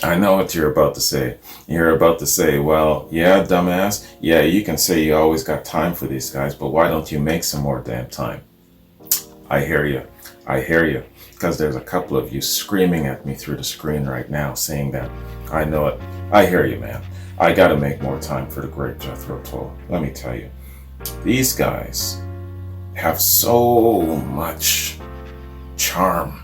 I know what you're about to say. You're about to say, well, yeah, dumbass. Yeah, you can say you always got time for these guys, but why don't you make some more damn time? I hear you. I hear you. Because there's a couple of you screaming at me through the screen right now saying that. I know it. I hear you, man. I gotta make more time for the great Jethro Tull. Let me tell you. These guys have so much charm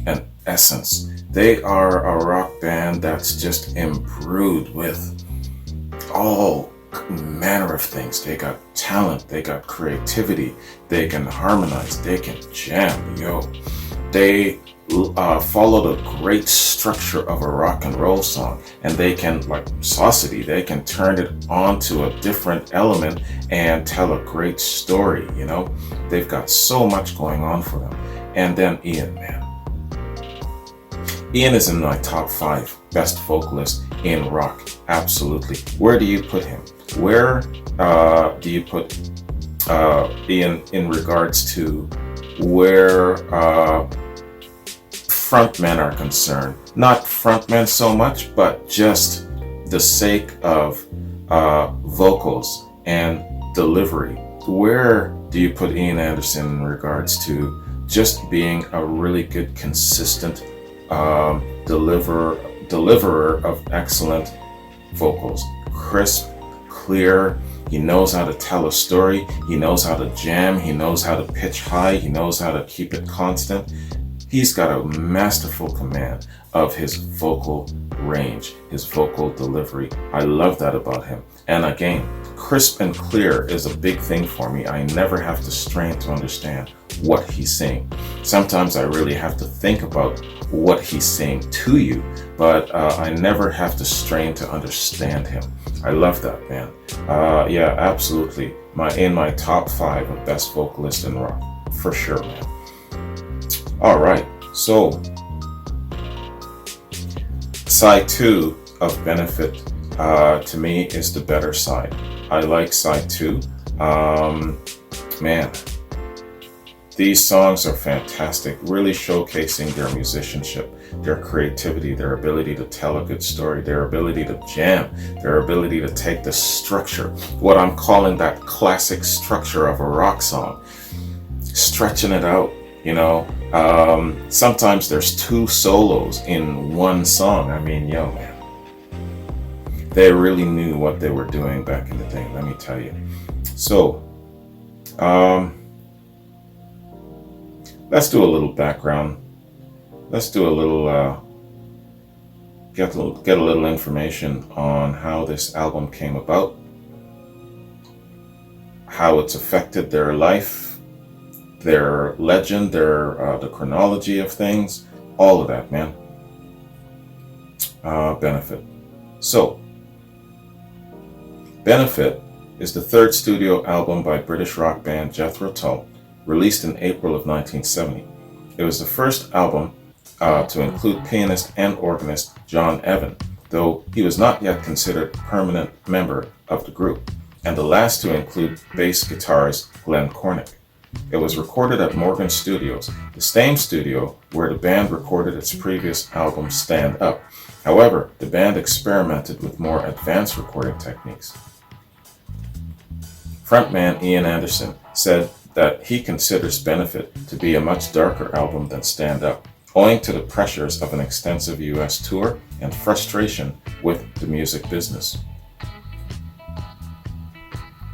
and essence. They are a rock band that's just imbrued with all manner of things. They got talent, they got creativity, they can harmonize, they can jam, yo. They follow the great structure of a rock and roll song, and they can, like Saucity, they can turn it onto a different element and tell a great story, you know. They've got so much going on for them. And then Ian, man. Ian is in my top 5 best vocalists in rock, absolutely. Where do you put him? Where do you put Ian in regards to where frontmen are concerned? Not frontmen so much, but just the sake of vocals and delivery. Where do you put Ian Anderson in regards to just being a really good, consistent deliverer of excellent vocals? Crisp, clear. He knows how to tell a story. He knows how to jam. He knows how to pitch high. He knows how to keep it constant. He's got a masterful command of his vocal range, his vocal delivery. I love that about him. And again, crisp and clear is a big thing for me. I never have to strain to understand what he's saying. Sometimes I really have to think about what he's saying to you, but I never have to strain to understand him. I love that, man. Yeah, absolutely. In my top 5 of best vocalist in rock, for sure, man. All right, so side 2 of Benefit to me is the better side. I like side 2. Man, these songs are fantastic, really showcasing their musicianship, their creativity, their ability to tell a good story, their ability to jam, their ability to take the structure, what I'm calling that classic structure of a rock song, stretching it out, you know. Sometimes there's 2 solos in one song. I mean, yo, man. They really knew what they were doing back in the day, let me tell you. So, let's do a little background. Let's do a little, get a little information on how this album came about, how it's affected their life, their legend, the chronology of things, all of that, man. Benefit. So, Benefit is the 3rd studio album by British rock band Jethro Tull, released in April of 1970. It was the first album to include pianist and organist John Evan, though he was not yet considered a permanent member of the group, and the last to include bass guitarist Glenn Cornick. It was recorded at Morgan Studios, the same studio where the band recorded its previous album Stand Up. However, the band experimented with more advanced recording techniques. Frontman Ian Anderson said that he considers Benefit to be a much darker album than Stand Up, owing to the pressures of an extensive US tour and frustration with the music business.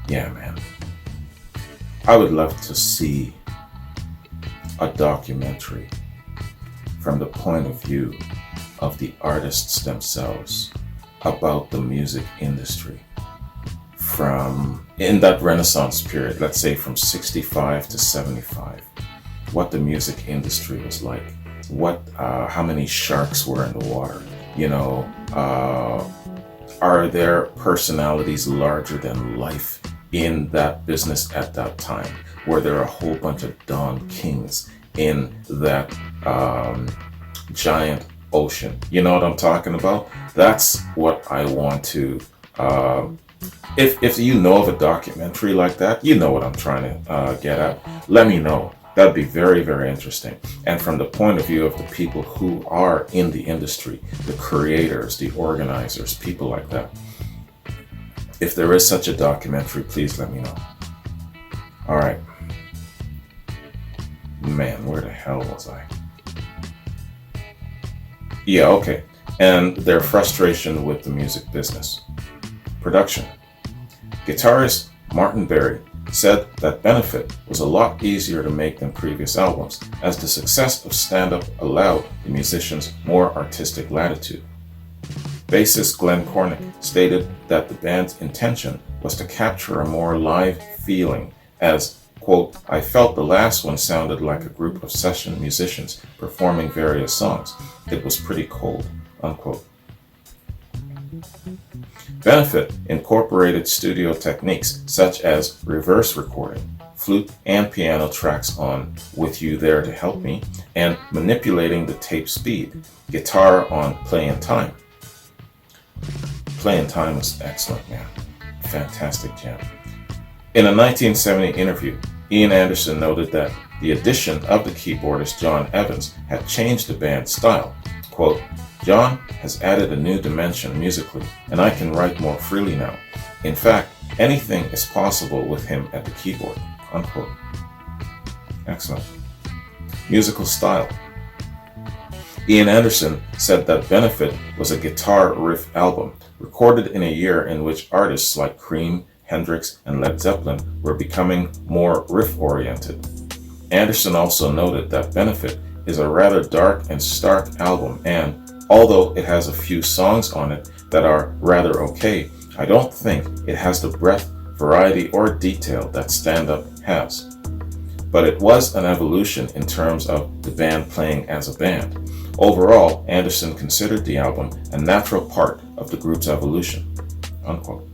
Yeah, man. I would love to see a documentary from the point of view of the artists themselves about the music industry from in that Renaissance period, let's say from 65 to 75, what the music industry was like, how many sharks were in the water, you know, are there personalities larger than life in that business at that time? Were there a whole bunch of Don Kings in that giant ocean? You know what I'm talking about? That's what I want to, if you know of a documentary like that, you know what I'm trying to get at, let me know. That'd be very, very interesting. And from the point of view of the people who are in the industry, the creators, the organizers, people like that. If there is such a documentary, please let me know. All right. Man, where the hell was I? Yeah, okay. And their frustration with the music business. Production. Guitarist Martin Berry said that Benefit was a lot easier to make than previous albums, as the success of stand-up allowed the musicians more artistic latitude. Bassist Glenn Cornick stated that the band's intention was to capture a more live feeling, as, quote, "I felt the last one sounded like a group of session musicians performing various songs. It was pretty cold," unquote. Benefit incorporated studio techniques such as reverse recording, flute and piano tracks on With You There to Help Me, and manipulating the tape speed, guitar on Play in Time. Play in Time was excellent, man. Fantastic jam. In a 1970 interview, Ian Anderson noted that the addition of the keyboardist John Evans had changed the band's style. Quote, "John has added a new dimension musically, and I can write more freely now. In fact, anything is possible with him at the keyboard," unquote. Excellent. Musical style. Ian Anderson said that Benefit was a guitar riff album, recorded in a year in which artists like Cream, Hendrix, and Led Zeppelin were becoming more riff-oriented. Anderson also noted that Benefit is a rather dark and stark album, and although it has a few songs on it that are rather okay, I don't think it has the breadth, variety, or detail that Stand Up has. But it was an evolution in terms of the band playing as a band. Overall, Anderson considered the album a natural part of the group's evolution, unquote.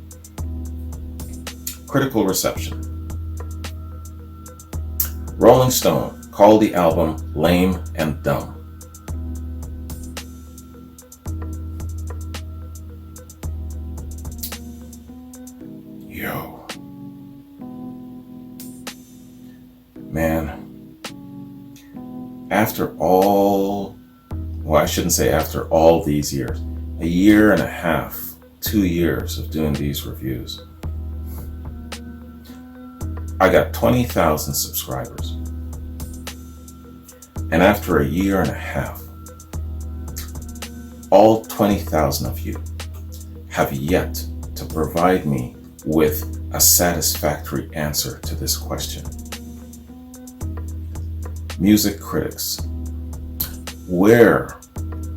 Critical reception. Rolling Stone called the album lame and dumb. Yo. Man. After all, well, I shouldn't say after all these years, a year and a half, 2 years of doing these reviews, I got 20,000 subscribers. And after a year and a half, all 20,000 of you have yet to provide me with a satisfactory answer to this question. Music critics, where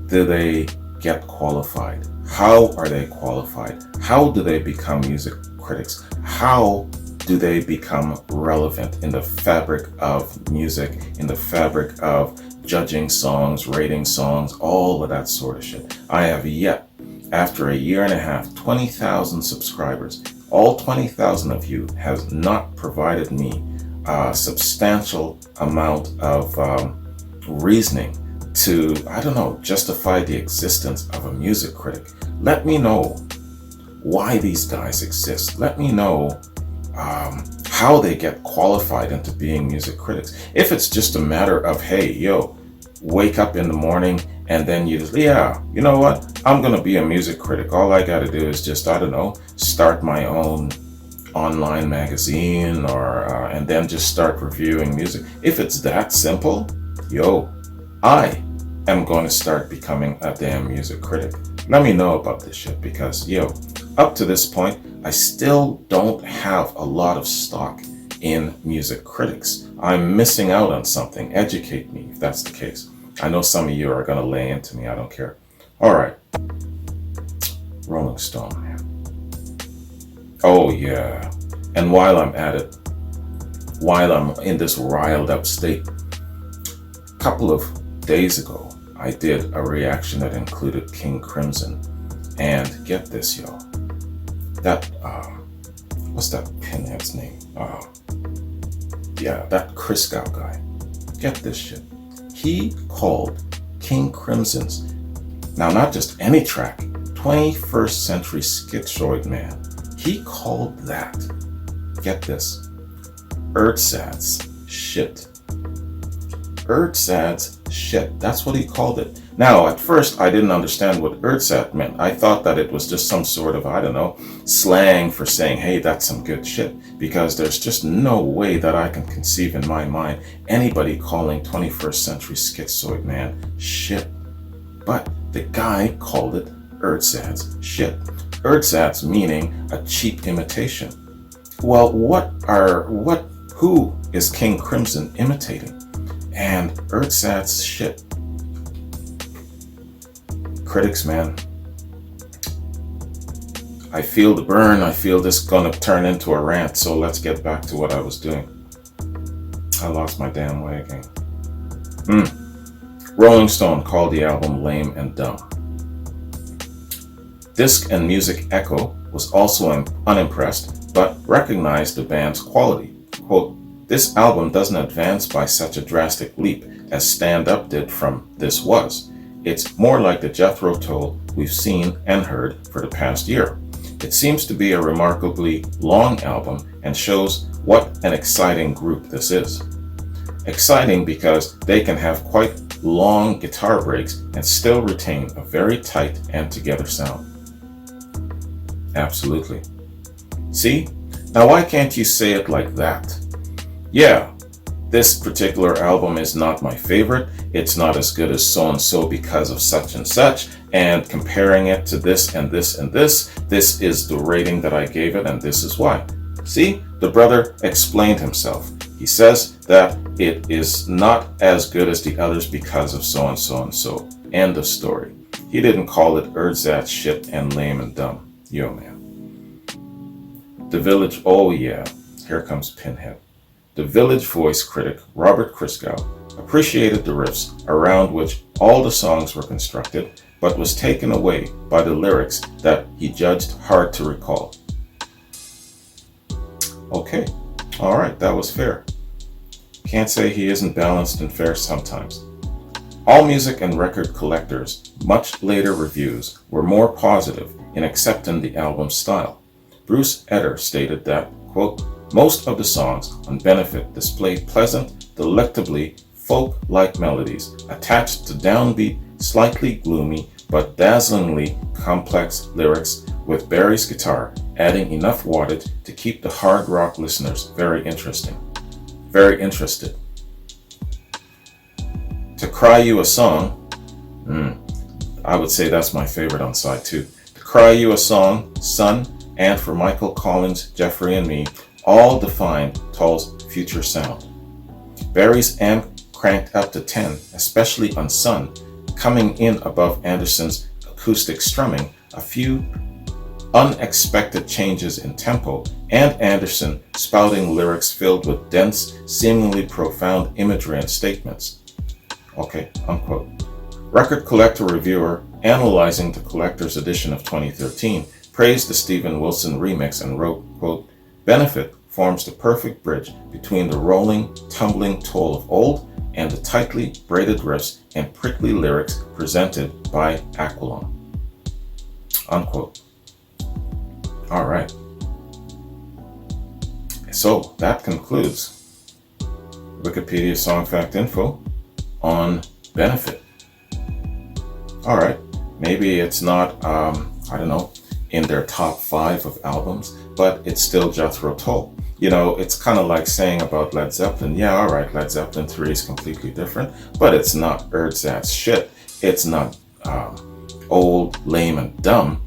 do they get qualified? How are they qualified? How do they become music critics? How do they become relevant in the fabric of music, in the fabric of judging songs, rating songs, all of that sort of shit? I have yet, after a year and a half, 20,000 subscribers, all 20,000 of you have not provided me a substantial amount of reasoning to, I don't know, justify the existence of a music critic. Let me know why these guys exist. Let me know how they get qualified into being music critics. If it's just a matter of, hey, yo, wake up in the morning and then you just, yeah, you know what? I'm going to be a music critic. All I got to do is just, I don't know, start my own online magazine or and then just start reviewing music. If it's that simple, yo, I am going to start becoming a damn music critic. Let me know about this shit because, yo, up to this point, I still don't have a lot of stock in music critics. I'm missing out on something. Educate me if that's the case. I know some of you are going to lay into me. I don't care. All right. Rolling Stone, man. Oh, yeah. And while I'm at it, while I'm in this riled up state, a couple of days ago, I did a reaction that included King Crimson. And get this, yo. That, what's that pinhead's name? Yeah, that Christgau guy. Get this shit. He called King Crimson's, now not just any track, 21st Century Schizoid Man. He called that, get this, Ertzatz's shit. Earthsad's shit. That's what he called it. Now, at first, I didn't understand what Earthsad meant. I thought that it was just some sort of, I don't know, slang for saying, hey, that's some good shit. Because there's just no way that I can conceive in my mind anybody calling 21st century schizoid man shit. But the guy called it Earthsad's shit. Earthsad's meaning a cheap imitation. Well, who is King Crimson imitating? And Earthsad's shit. Critics, man. I feel the burn. I feel this gonna turn into a rant, so let's get back to what I was doing. I lost my damn way again. Rolling Stone called the album lame and dumb. Disc and Music Echo was also unimpressed, but recognized the band's quality. Quote, "This album doesn't advance by such a drastic leap as Stand Up did from This Was. It's more like the Jethro Tull we've seen and heard for the past year. It seems to be a remarkably long album and shows what an exciting group this is. Exciting because they can have quite long guitar breaks and still retain a very tight and together sound." Absolutely. See? Now why can't you say it like that? Yeah, this particular album is not my favorite. It's not as good as so-and-so because of such and such. And comparing it to this and this and this is the rating that I gave it and this is why. See, the brother explained himself. He says that it is not as good as the others because of so-and-so and so. End of story. He didn't call it Earthsad shit and lame and dumb. Yo, man. The Village, oh yeah, here comes Pinhead. The Village Voice critic Robert Christgau appreciated the riffs around which all the songs were constructed, but was taken away by the lyrics that he judged hard to recall. Okay, alright, that was fair. Can't say he isn't balanced and fair sometimes. AllMusic and Record Collector's much later reviews were more positive in accepting the album's style. Bruce Eder stated that, quote, "Most of the songs on Benefit display pleasant, delectably folk-like melodies attached to downbeat, slightly gloomy, but dazzlingly complex lyrics with Barry's guitar adding enough wattage to keep the hard rock listeners very interested. To Cry You a Song, I would say that's my favorite on side 2. To Cry You a Song, Sun, and For Michael Collins, Jeffrey and Me all defined Tull's future sound. Barry's amp cranked up to 10, especially on Sun, coming in above Anderson's acoustic strumming, a few unexpected changes in tempo, and Anderson spouting lyrics filled with dense, seemingly profound imagery and statements. Okay, unquote. Record Collector reviewer, analyzing the collector's edition of 2013, praised the Steven Wilson remix and wrote, quote, "Benefit forms the perfect bridge between the rolling, tumbling Tull of old and the tightly braided riffs and prickly lyrics presented by Aquilon." Unquote. All right. So that concludes Wikipedia Song Fact Info on Benefit. All right. Maybe it's not, I don't know, in their top 5 of albums, but it's still Jethro Tull. You know, it's kind of like saying about Led Zeppelin, yeah, all right, Led Zeppelin 3 is completely different, but it's not Earthsat's shit. It's not old, lame, and dumb.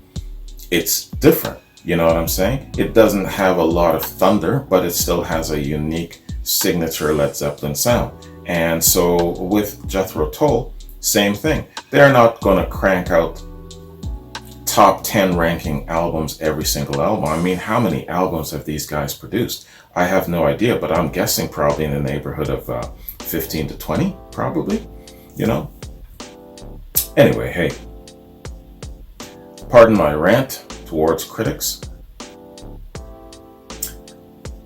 It's different. You know what I'm saying? It doesn't have a lot of thunder, but it still has a unique signature Led Zeppelin sound. And so with Jethro Tull, same thing. They're not going to crank out top 10 ranking albums every single album. I mean, how many albums have these guys produced? I have no idea, but I'm guessing probably in the neighborhood of 15 to 20, probably, you know? Anyway, hey, pardon my rant towards critics,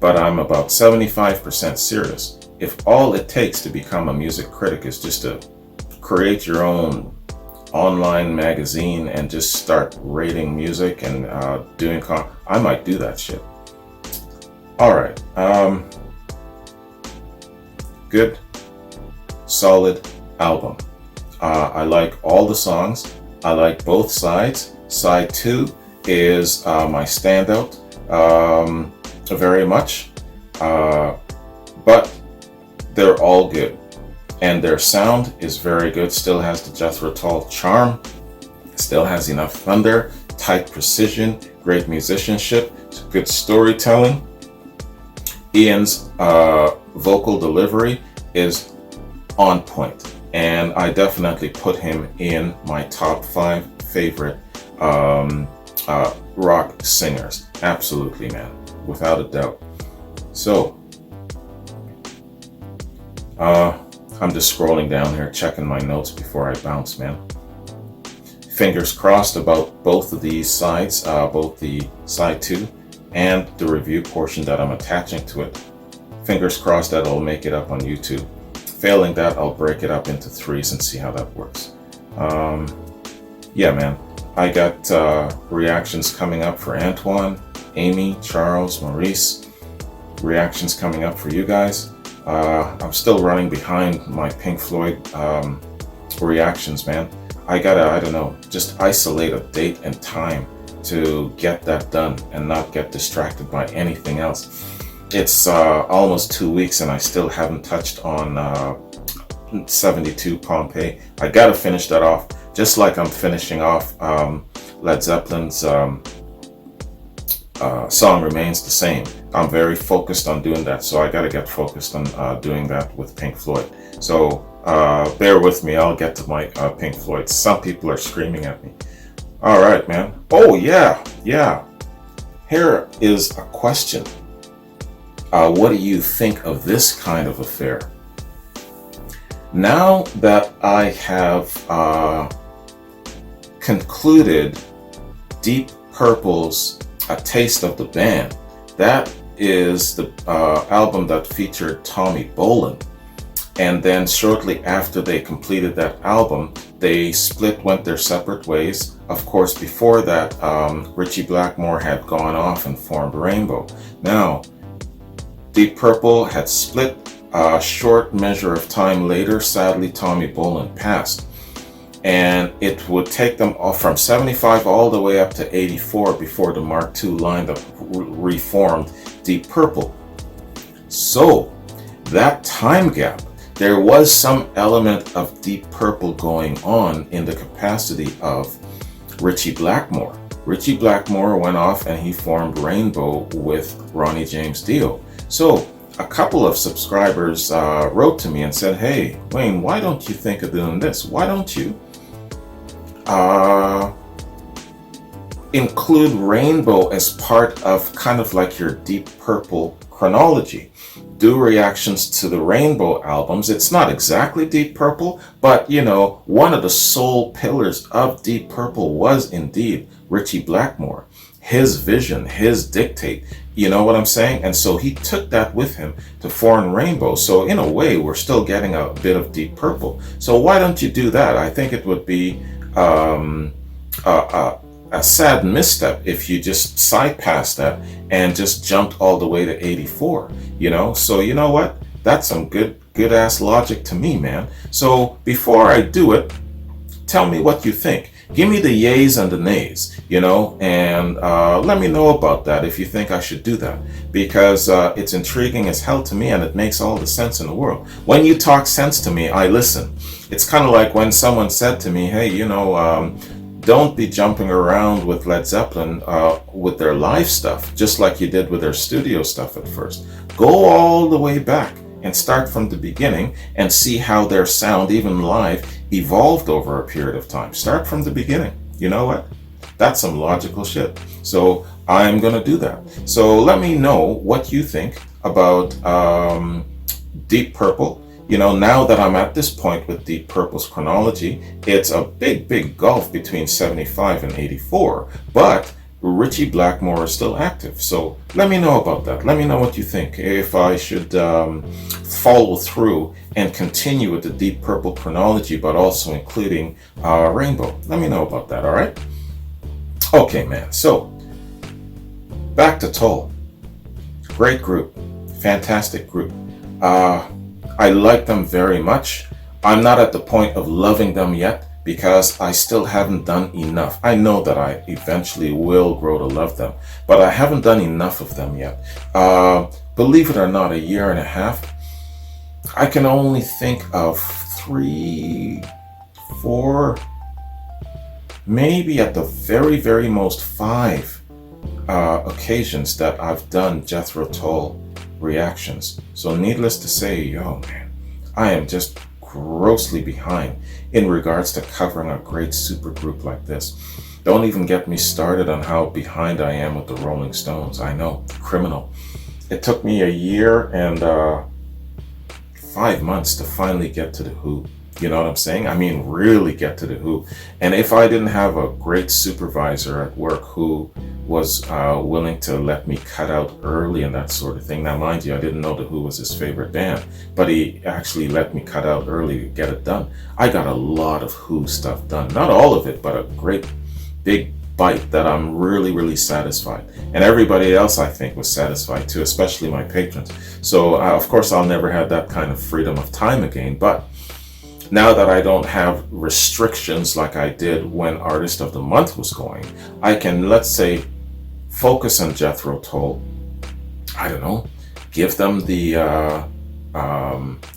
but I'm about 75% serious. If all it takes to become a music critic is just to create your own online magazine and just start rating music and doing I might do that shit. All right, good solid album. I like all the songs. I like both sides. Side 2 is my standout very much. But they're all good. And their sound is very good. Still has the Jethro Tull charm. Still has enough thunder, tight precision, great musicianship, good storytelling. Ian's vocal delivery is on point, and I definitely put him in my top 5 favorite rock singers. Absolutely, man, without a doubt. So I'm just scrolling down here, checking my notes before I bounce, man. Fingers crossed about both of these sides, both the side 2 and the review portion that I'm attaching to it. Fingers crossed that I'll make it up on YouTube. Failing that, I'll break it up into 3s and see how that works. Yeah, man. I got reactions coming up for Antoine, Amy, Charles, Maurice. Reactions coming up for you guys. I'm still running behind my Pink Floyd reactions, man. I gotta, I don't know, just isolate a date and time to get that done and not get distracted by anything else. It's almost 2 weeks and I still haven't touched on 72 Pompeii. I gotta finish that off, just like I'm finishing off Led Zeppelin's Song Remains the Same. I'm very focused on doing that, so I gotta get focused on doing that with Pink Floyd. So bear with me, I'll get to my Pink Floyd. Some people are screaming at me. All right, man. Oh, yeah. Here is a question. What do you think of this kind of affair? Now that I have concluded Deep Purple's A Taste of the Band, that is the album that featured Tommy Bolin. And then shortly after they completed that album, they went their separate ways. Of course, before that, Ritchie Blackmore had gone off and formed Rainbow. Now, Deep Purple had split. A short measure of time later, sadly, Tommy Bolin passed. And it would take them off from 75 all the way up to 84 before the Mark II lineup reformed Deep Purple. So, that time gap, there was some element of Deep Purple going on in the capacity of Ritchie Blackmore. Ritchie Blackmore went off and he formed Rainbow with Ronnie James Dio. So a couple of subscribers wrote to me and said, hey, Wayne, why don't you think of doing this? Why don't you include Rainbow as part of kind of like your Deep Purple chronology? Do reactions to the Rainbow albums. It's not exactly Deep Purple, but you know, one of the sole pillars of Deep Purple was indeed Ritchie Blackmore. His vision, his dictate, you know what I'm saying? And so he took that with him to form Rainbow. So in a way, we're still getting a bit of Deep Purple. So why don't you do that? I think it would be a sad misstep if you just side passed that and just jumped all the way to 84, you know? So you know what? That's some good ass logic to me, man. So before I do it, tell me what you think. Give me the yays and the nays, you know, and let me know about that if you think I should do that, because it's intriguing as hell to me and it makes all the sense in the world. When you talk sense to me, I listen. It's kind of like when someone said to me, hey, you know, don't be jumping around with Led Zeppelin with their live stuff, just like you did with their studio stuff at first. Go all the way back and start from the beginning and see how their sound, even live, evolved over a period of time. Start from the beginning. You know what? That's some logical shit. So I'm going to do that. So let me know what you think about Deep Purple. You know, now that I'm at this point with Deep Purple's chronology, it's a big gulf between 75 and 84, but Ritchie Blackmore is still active. So let me know about that. Let me know what you think. If I should follow through and continue with the Deep Purple chronology, but also including Rainbow. Let me know about that, all right? Okay, man. So back to Tull. Great group. Fantastic group. I like them very much. I'm not at the point of loving them yet because I still haven't done enough. I know that I eventually will grow to love them, but I haven't done enough of them yet. Believe it or not, a year and a half, I can only think of 3, 4, maybe at the very, very most 5 occasions that I've done Jethro Tull reactions. So needless to say, yo man, I am just grossly behind in regards to covering a great supergroup like this. Don't even get me started on how behind I am with the Rolling Stones. I know, criminal. It took me a year and 5 months to finally get to the Who. You know what I'm saying? I mean, really get to the Who. And if I didn't have a great supervisor at work who was willing to let me cut out early and that sort of thing. Now, mind you, I didn't know the Who was his favorite band, but he actually let me cut out early to get it done. I got a lot of Who stuff done. Not all of it, but a great big bite that I'm really, really satisfied. And everybody else, I think, was satisfied too, especially my patrons. So, of course, I'll never have that kind of freedom of time again, but now that I don't have restrictions like I did when Artist of the Month was going, I can, let's say, focus on Jethro Tull. I don't know, give them the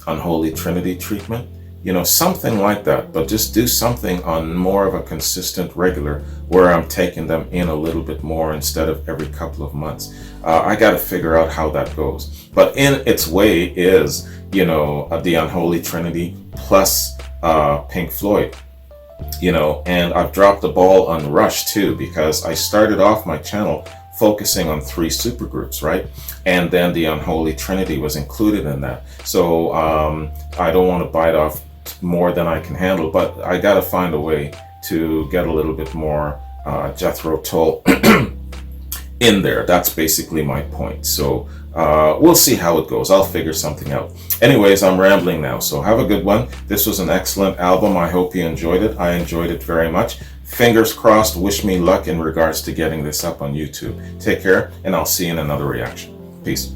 Unholy Trinity treatment, you know, something like that, but just do something on more of a consistent regular where I'm taking them in a little bit more instead of every couple of months. I got to figure out how that goes. But in its way is, you know, the Unholy Trinity plus Pink Floyd, you know, and I've dropped the ball on Rush too, because I started off my channel focusing on 3 supergroups, right? And then the Unholy Trinity was included in that. So I don't want to bite off more than I can handle, but I got to find a way to get a little bit more Jethro Tull in there. That's basically my point. So we'll see how it goes. I'll figure something out. Anyways, I'm rambling now, so have a good one. This was an excellent album. I hope you enjoyed it. I enjoyed it very much. Fingers crossed. Wish me luck in regards to getting this up on YouTube. Take care, and I'll see you in another reaction. Peace.